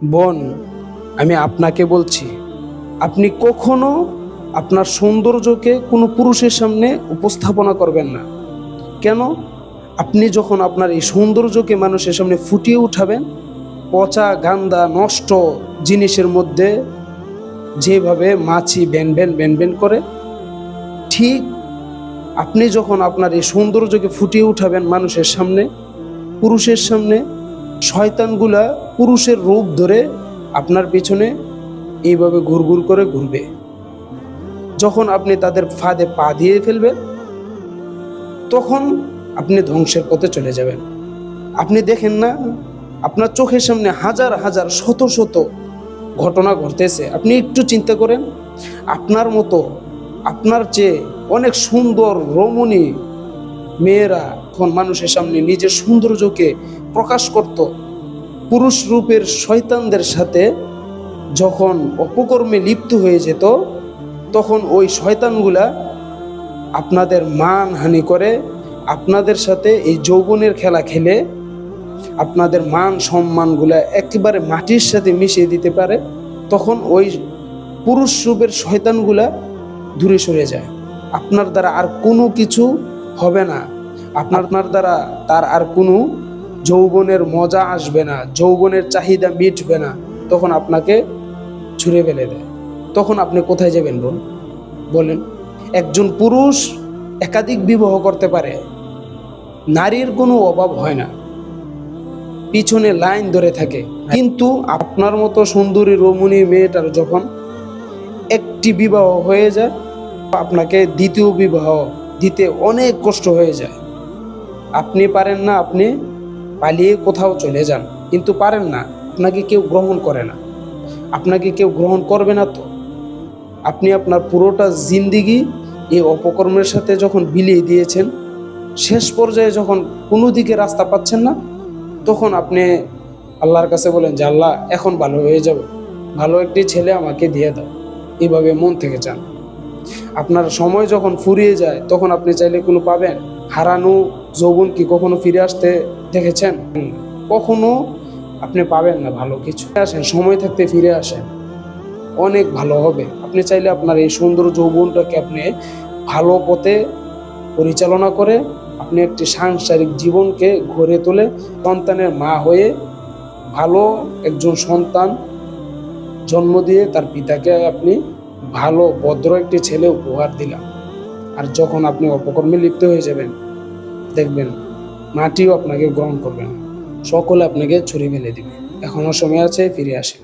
বোন, আমি আপনাকে বলছি, আপনি কখনো আপনার সৌন্দর্যকে কোনো পুরুষের সামনে উপস্থাপনা করবেন না। কেন? আপনি যখন আপনার এই সৌন্দর্যকে মানুষের সামনে ফুটিয়ে উঠাবেন, পচা গান্দা নষ্ট জিনিসের মধ্যে যেভাবে মাছি ব্যান ব্যান ব্যান ব্যান করে, ঠিক আপনি যখন আপনার এই সৌন্দর্যকে ফুটিয়ে উঠাবেন মানুষের সামনে, পুরুষের সামনে, শয়তানগুলা পুরুষের রূপ ধরে আপনার পিছনে এইভাবে ঘুরঘুর করে ঘুরবে। যখন আপনি তাদের ফাঁদে পা দিয়ে ফেলবেন, তখন আপনি ধ্বংসের পথে চলে যাবেন। আপনি দেখেন না, আপনার চোখের সামনে হাজার হাজার শত শত ঘটনা ঘটতেছে। আপনি একটু চিন্তা করেন, আপনার মতো, আপনার চেয়ে অনেক সুন্দর রমণী মেয়েরা এখন মানুষের সামনে নিজের সৌন্দর্যকে প্রকাশ করত, পুরুষ রূপের শয়তানদের সাথে যখন অপকর্মে লিপ্ত হয়ে যেত, তখন ওই শয়তানগুলা আপনাদের মানহানি করে, আপনাদের সাথে এই যৌবনের খেলা খেলে আপনাদের মান সম্মানগুলা একেবারে মাটির সাথে মিশিয়ে দিতে পারে। তখন ওই পুরুষ রূপের শয়তানগুলা দূরে সরে যায়। আপনার দ্বারা আর কোনো কিছু হবে না, আপনার দ্বারা তার আর কোনো যৌবনের মজা আসবে না, যৌবনের চাহিদা মিটবে না। তখন আপনাকে ছুঁড়ে ফেলে দেয়। তখন আপনি কোথায় যাবেন বোন, বলেন? একজন পুরুষ একাধিক বিবাহ করতে পারে, নারীর কোনো অভাব হয় না, পিছনে লাইন ধরে থাকে। কিন্তু আপনার মতো সুন্দরী রমণী মেয়েটার যখন একটি বিবাহ হয়ে যায়, আপনাকে দ্বিতীয় বিবাহ দিতে অনেক কষ্ট হয়ে যায়। আপনি পারেন না, আপনি পালিয়ে কোথাও চলে যান, কিন্তু পারেন না, আপনাকে কেউ গ্রহণ করে না। আপনাকে কেউ গ্রহণ করবে না, তো আপনি আপনার পুরোটা জিন্দিগি এই অপকর্মের সাথে যখন বিলিয়ে দিয়েছেন, শেষ পর্যায়ে যখন কোনো দিকে রাস্তা পাচ্ছেন না, তখন আপনি আল্লাহর কাছে বলেন যে আল্লাহ, এখন ভালো হয়ে যাব, ভালো একটি ছেলে আমাকে দিয়ে দাও। এইভাবে মন থেকে চান। আপনার সময় যখন ফুরিয়ে যায়, তখন আপনি চাইলে কোনো পাবেন? হারানো যৌবন কি কখনো ফিরে আসতে দেখেছেন? কখনো আপনি পাবেন না ভালো কিছু। আসেন, সময় থাকতে ফিরে আসেন, অনেক ভালো হবে। আপনি চাইলে আপনার এই সুন্দর যৌবনটাকে আপনি ভালো পথে পরিচালনা করে আপনি একটি সাংসারিক জীবনকে গড়ে তোলে, সন্তানের মা হয়ে ভালো একজন সন্তান জন্ম দিয়ে তার পিতাকে আপনি ভালো ভদ্র একটি ছেলে উপহার দিলাম। আর যখন আপনি অপকর্মে লিপ্ত হয়ে যাবেন, দেখবেন মাটিও আপনাকে গ্রহণ করবে না, সকলে আপনাকে ছুরি ফেলে দিবে। এখনো সময় আছে, ফিরে আসেন।